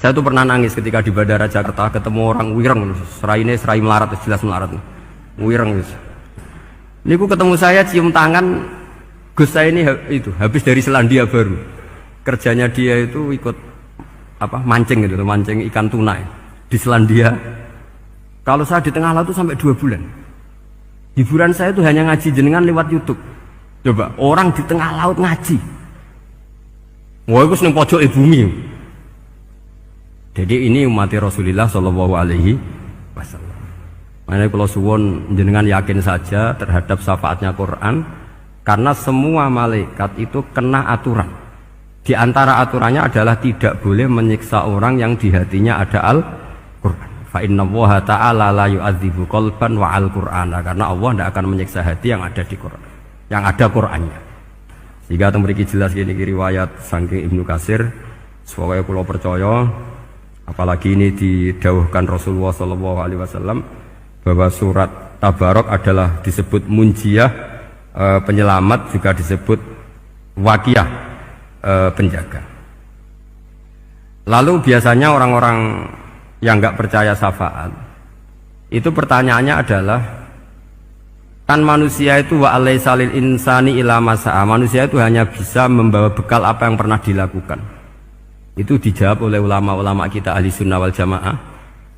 Saya tuh pernah nangis ketika di Bandara Jakarta ketemu orang wireng, serai melarat, jelas melarat, wireng. Ini ketemu saya cium tangan, Gus saya ini itu habis dari Selandia Baru, kerjanya dia itu ikut apa mancing gitu, mancing ikan tuna di Selandia. Kalau saya di tengah laut itu sampai 2 bulan. Hiburan saya itu hanya ngaji jenengan lewat YouTube. Coba orang di tengah laut ngaji. Wah itu seneng pojok bumi. Jadi ini umat Rasulullah Shallallahu Alaihi Wasallam. Makanya kalau suwon jenengan yakin saja terhadap syafaatnya Quran, karena semua malaikat itu kena aturan. Di antara aturannya adalah tidak boleh menyiksa orang yang di hatinya ada Al-Quran. Fa inna Allaha ta'ala la yu'adzibu qalban wa al-Qur'ana, karena Allah tidak akan menyiksa hati yang ada di Quran, yang ada Qurannya. Sehingga memiliki jelas gini riwayat saking Ibnu Katsir, sebagai pulau percaya. Apalagi ini didawuhkan Rasulullah SAW bahwa surat Tabarok adalah disebut munjiyah, penyelamat, juga disebut wakiyah, penjaga. Lalu biasanya orang-orang yang nggak percaya syafaat itu pertanyaannya adalah, kan manusia itu wa alaisa lil insani ila masa'a, manusia itu hanya bisa membawa bekal apa yang pernah dilakukan. Itu dijawab oleh ulama-ulama kita ahli sunnah wal jamaah.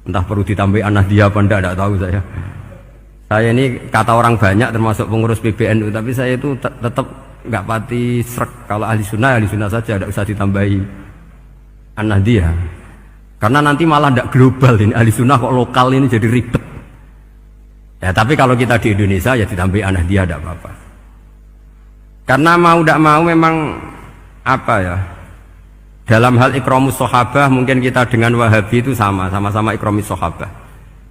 Entah perlu ditambah An-Nahdliyah apa enggak tahu saya. Saya ini kata orang banyak termasuk pengurus PBNU, tapi saya itu tetap nggak pati srek. Kalau ahli sunnah saja, tidak usah ditambahi An-Nahdliyah. Karena nanti malah tidak global ini, ahli sunnah kok lokal ini jadi ribet. Ya tapi kalau kita di Indonesia ya ditambahi An-Nahdliyah tidak apa-apa. Karena mau tidak mau memang apa ya, dalam hal ikramus sahabah mungkin kita dengan Wahabi itu sama-sama ikramus sahabah.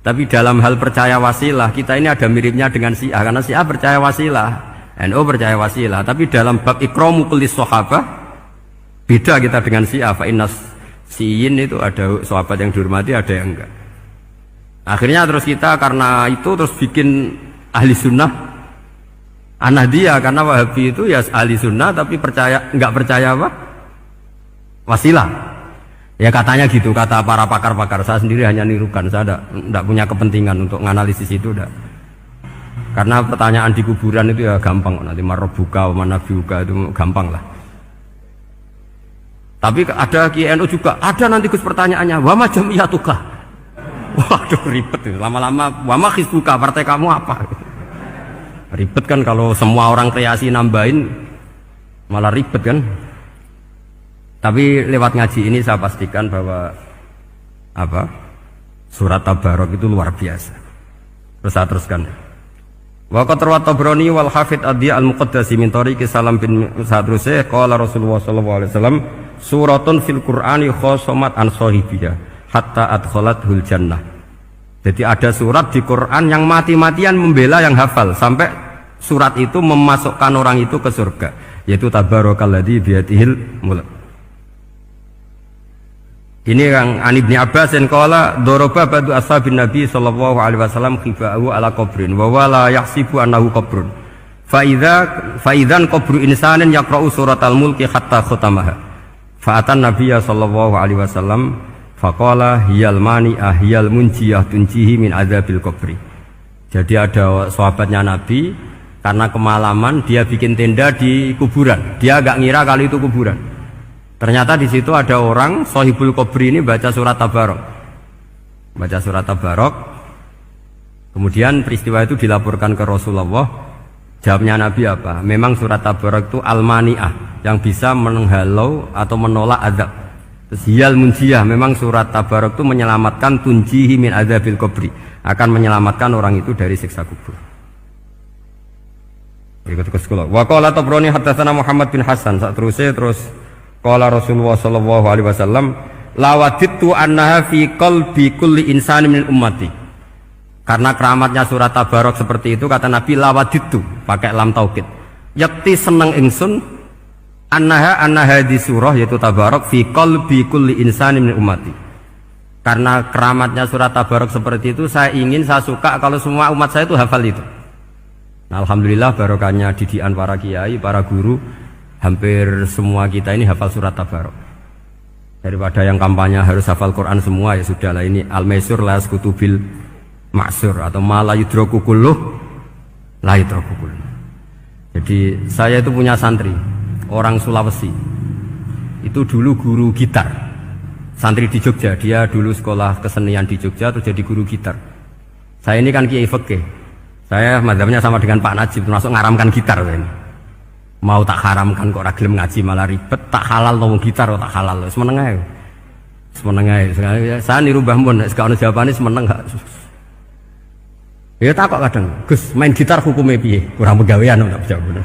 Tapi dalam hal percaya wasilah kita ini ada miripnya dengan Syiah, karena Syiah percaya wasilah, NU percaya wasilah. Tapi dalam bab ikramu kulis sahabah beda kita dengan Syiah. Fa innas Syiin itu ada sahabat yang dihormati, ada yang enggak. Akhirnya terus kita karena itu terus bikin ahli sunnah An-Nahdliyah, karena Wahabi itu ya ahli sunnah tapi enggak percaya apa? Wasilah. Ya katanya gitu, kata para pakar-pakar. Saya sendiri hanya nirukan, saya tidak punya kepentingan untuk menganalisis itu. Karena pertanyaan di kuburan itu ya gampang, nanti marobuka, manabiuka itu gampang lah. Tapi ada KNU juga, ada nanti Gus pertanyaannya, wama jamiyatuka. Waduh ribet itu, lama-lama wama hizbuka, partai kamu apa? Ribet kan kalau semua orang kreasi nambahin, malah ribet kan. Tapi lewat ngaji ini saya pastikan bahwa apa surat Tabarok itu luar biasa. Terus saya teruskan. Wa qad rawat Tabrani wal Hafidz Adhi al-Muqaddasi min tariqi Salam bin Sadrusih qala Rasulullah sallallahu alaihi wasallam suratun fil Qur'ani khosomat an sahibiha hatta adkhalathul jannah. Jadi ada surat di Quran yang mati-matian membela yang hafal sampai surat itu memasukkan orang itu ke surga, yaitu Tabarakalladzi biyadihil mulk. Ini yang An Ibni Abbas dan qala doroba badu ashabin Nabi sallallahu alaihi wasallam khifa'u ala qabrin wa wala yahsibu annahu qabrun fa idzan qabru insanin yaqra'u suratal mulki hatta khatamaha fa atan nabiyya sallallahu alaihi wasallam faqala hiyal mani'ah hiyal munjiyah tunjihi min adzabil qabri. Jadi ada sahabatnya Nabi karena kemalaman dia bikin tenda di kuburan, dia agak ngira kali itu kuburan. Ternyata di situ ada orang Sohibul Qabri ini baca surat Tabarok. Baca surat Tabarok. Kemudian peristiwa itu dilaporkan ke Rasulullah. Jawabnya Nabi apa? Memang surat Tabarok itu al-mani'ah, yang bisa menghalau atau menolak azab. Terus hiyal munjiyah, memang surat Tabarok itu menyelamatkan tunjihi min adzabil qabri, akan menyelamatkan orang itu dari siksa kubur. Berikut ke sekolah. Wa qala Tabrani haddatsana Muhammad bin Hasan. Terus qala Rasulullah sallallahu alaihi wasallam lawadittu annaha fi qalbi kulli insani min ummati. Karena keramatnya surat Tabarok seperti itu, kata Nabi lawadittu pakai lam taukid. Yakti seneng ingsun annaha di surah yaitu Tabarok fi qalbi kulli insani min ummati. Karena keramatnya surat Tabarok seperti itu, saya suka kalau semua umat saya itu hafal itu. Nah, alhamdulillah barokahnya didikan para kiai, para guru, hampir semua kita ini hafal surat Tabarok. Daripada yang kampanye harus hafal Quran semua, ya sudahlah, ini al-maisur la yasqutubil ma'sur, atau ma la yudraku kulluh la yudraku kulluh. Jadi saya itu punya santri orang Sulawesi, itu dulu guru gitar, santri di Jogja. Dia dulu sekolah kesenian di Jogja terus jadi guru gitar. Saya ini kan kiai fikih, saya mazhabnya sama dengan Pak Najib, termasuk ngaramkan gitar ini. Mau tak haramkan kok ragilem ngaji malah ribet, tak halal ngomong gitar kok tak halal. Semeneng ae. Semeneng ae. Saya niru Mbah Mun, nek ono jawabane semeneng gak. Ya takok kadang, Gus, main gitar hukumnya piye? Kurang pegawean tak jawab.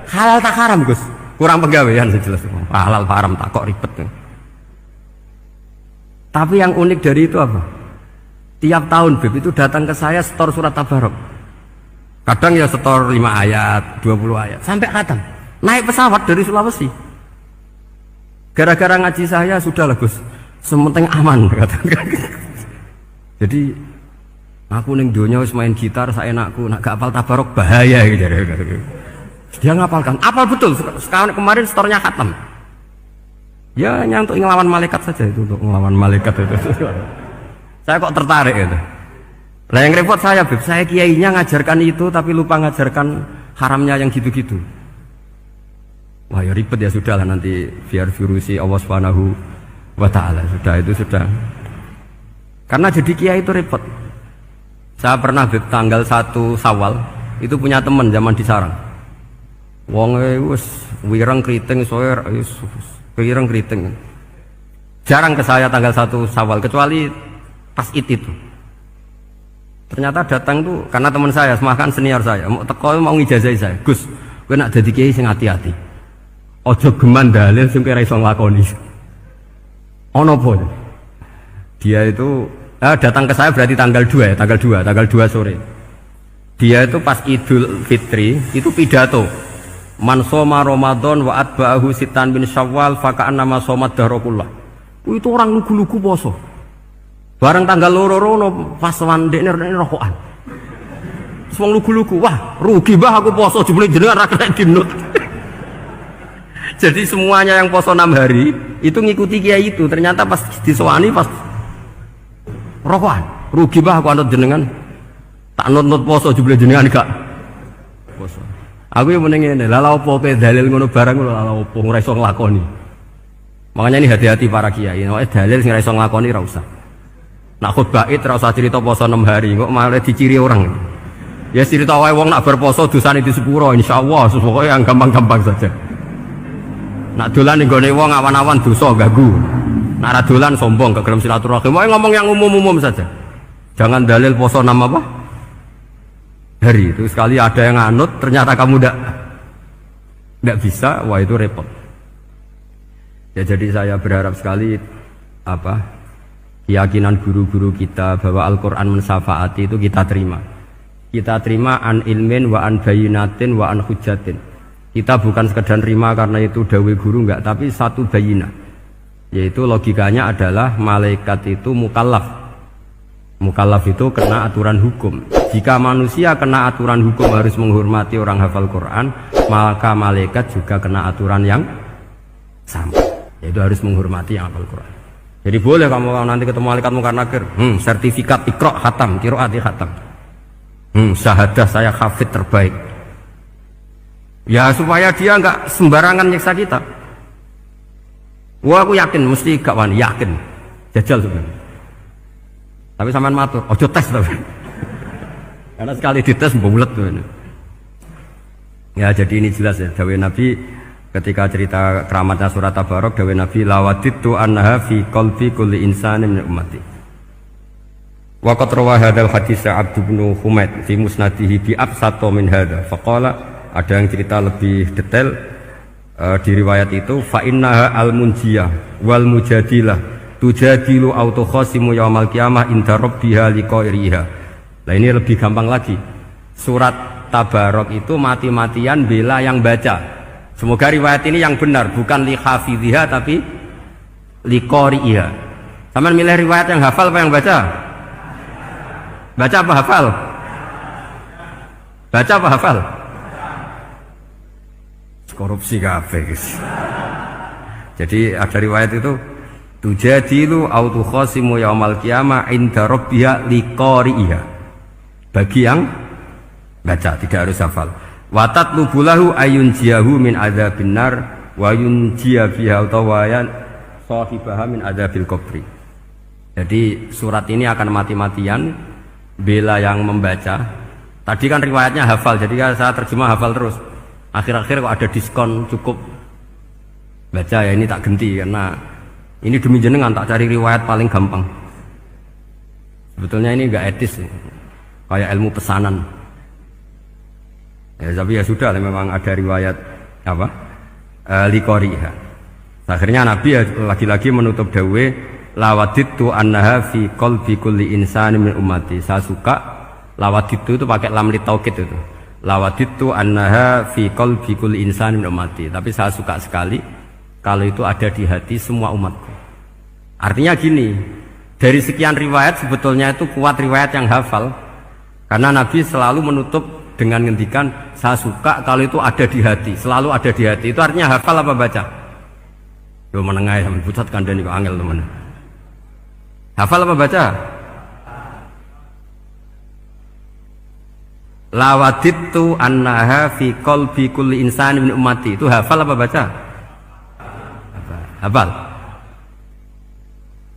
Halal tak haram, Gus? Kurang pegawean jelas. Halal haram tak kok ribet. Tapi yang unik dari itu apa? Tiap tahun Beb itu datang ke saya setor surat Tabarok. Kadang ya setor 5 ayat, 20 ayat, sampai khatam. Naik pesawat dari Sulawesi. Gara-gara ngaji saya, sudahlah Gus, sementing aman katakan. Jadi aku ning donya wis main gitar saenakku, nak gak apal Tabarok bahaya gitu. Dia ngapalkan, apal betul. Sekarang kemarin setornya khatam. Ya hanya untuk ngelawan malaikat saja itu, untuk ngelawan malaikat itu. Saya kok tertarik gitu. Lah yang repot saya, Beb, saya kiainya ngajarkan itu tapi lupa ngajarkan haramnya yang gitu-gitu. Wah ya ribet, ya sudah lah, nanti biar virusi Allah Subhanahu wa ta'ala. Sudah itu sudah. Karena jadi kiai itu repot. Saya pernah, Beb, tanggal 1 Syawal itu punya teman zaman di Sarang. Wong wis wireng kriting soer wis wireng kriting. Jarang ke saya tanggal 1 Syawal kecuali pas itu. Ternyata datang tuh karena teman saya, semakan senior saya, mau teko mau ngijazahi saya. Gus, kowe nak dadi kiai sing hati-hati. Aja geman dalil sing kira iso nglakoni. Ono apa? Dia itu datang ke saya berarti tanggal 2 ya, tanggal 2 sore. Dia itu pas Idul Fitri itu pidato. Man shoma Ramadan wa atba'ahu sitan bin Syawal faka'annama shomat dahrakullah. Itu orang lugu-lugu poso. Bareng tanggal loro-loro pas wandekne rokokan. Wong lugu-lugu, wah rugi bah aku poso jebule jenengan ra kena dinut. Jadi semuanya yang poso 6 hari itu ngikuti kiai itu. Ternyata pas disowani pas rokokan, rugi bah aku anut jenengan. Tak nut-nut poso jebule jenengan gak poso. Aku yang mending ngene, lha opo pe dalil ngono barang lho, lha opo ora iso nglakoni. Makanya ini hati-hati para kiai, nek dalil sing ora iso nglakoni ora usah. Nak khutbah id ora usah cerita poso 6 hari, kok malah diciri orang. Ya cerita wae wong nak berposo dosane di sepuro insyaallah, pokoke yang gampang-gampang saja. Nak dolan ning gone wong awan-awan dosa ganggu. Nak ra dolan sombong gak gelem silaturahim. Wae ngomong yang umum-umum saja. Jangan dalil poso 6 apa? Hari itu sekali ada yang anut ternyata kamu ndak bisa, wah itu repot. Ya jadi saya berharap sekali keyakinan guru-guru kita bahwa Al-Quran mensafaati itu kita terima. Kita terima an ilmin wa an bayinatin wa an hujatin. Kita bukan sekedar terima karena itu dawai guru, enggak, tapi satu bayinah. Yaitu logikanya adalah malaikat itu mukallaf. Mukallaf itu kena aturan hukum. Jika manusia kena aturan hukum harus menghormati orang hafal Quran, maka malaikat juga kena aturan yang sama, yaitu harus menghormati yang hafal Quran. Jadi boleh kamu nanti ketemu malaikat mungkar nakir, sertifikat Iqra khatam, qiraati khatam, syahadah saya hafid terbaik. Ya supaya dia enggak sembarangan nyiksa kita. Wah aku yakin mesti gak wani, yakin jajal sebenarnya. Tapi sampean matur, ojo tes tapi. Karena sekali dites bulet tuh. Ya jadi ini jelas ya, dawuh Nabi ketika cerita keramatnya surat Tabarok, dawuh Nabi lawaditu anha fi qalbi kulli insanin min ummati. Wa qad rawa hadzal hadits Abd bin Humaid fi musnadihi bi absato min hadza. Faqala, ada yang cerita lebih detail di riwayat itu, fa innaha al-munjiyah wal mujadilah tujadilu auto khosimu yaumal qiyamah inda rabbiha liqairiha. Nah ini lebih gampang lagi. Surat Tabarok itu mati-matian bela yang baca. Semoga riwayat ini yang benar, bukan li hafidhiha tapi li qari'iha. Sampeyan milih riwayat yang hafal apa yang baca? Baca apa hafal? Baca apa hafal? Korupsi kabeh guys. Jadi ada riwayat itu tujadilu au tukhasimu yaumal qiyamah inda rabbiha liqari'iha. Bagi yang baca tidak harus hafal. Wa tatlubulahu ayunjiyahu min adzabin nar wa yunjiya biha utawayan sahibaha min adzabil qabri. Jadi surat ini akan mati-matian bela yang membaca. Tadi kan riwayatnya hafal, jadi saya terjemah hafal terus. Akhir-akhir kok ada diskon cukup baca ya, ini tak ganti karena ini demi jenengan tak cari riwayat paling gampang. Sebetulnya ini enggak etis, kayak ilmu pesanan. Ya, tapi ya sudah, memang ada riwayat apa? Liqariha. Akhirnya Nabi ya lagi-lagi menutup dawe lawaditu annaha fi qalbi kulli insani min ummati. Saya suka lawaditu itu pakai lam li taukid itu. Lawaditu annaha fi qalbi kulli insani min ummati. Tapi saya suka sekali kalau itu ada di hati semua umatku. Artinya gini, dari sekian riwayat sebetulnya itu kuat riwayat yang hafal. Karena Nabi selalu menutup dengan ngendikan saya suka kalau itu ada di hati, selalu ada di hati. Itu artinya hafal apa baca? Yo menengah sampe pucat kandhani kok angel teman. Hafal apa baca? Lawaditu annaha fi qalbi kulli insani min ummati. Itu hafal apa baca? Hafal.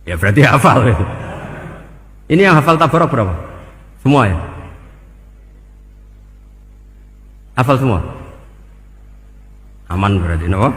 Ya berarti hafal. Ini yang hafal tabarok berapa? Semua ya? Hafal semua? Aman berarti, no?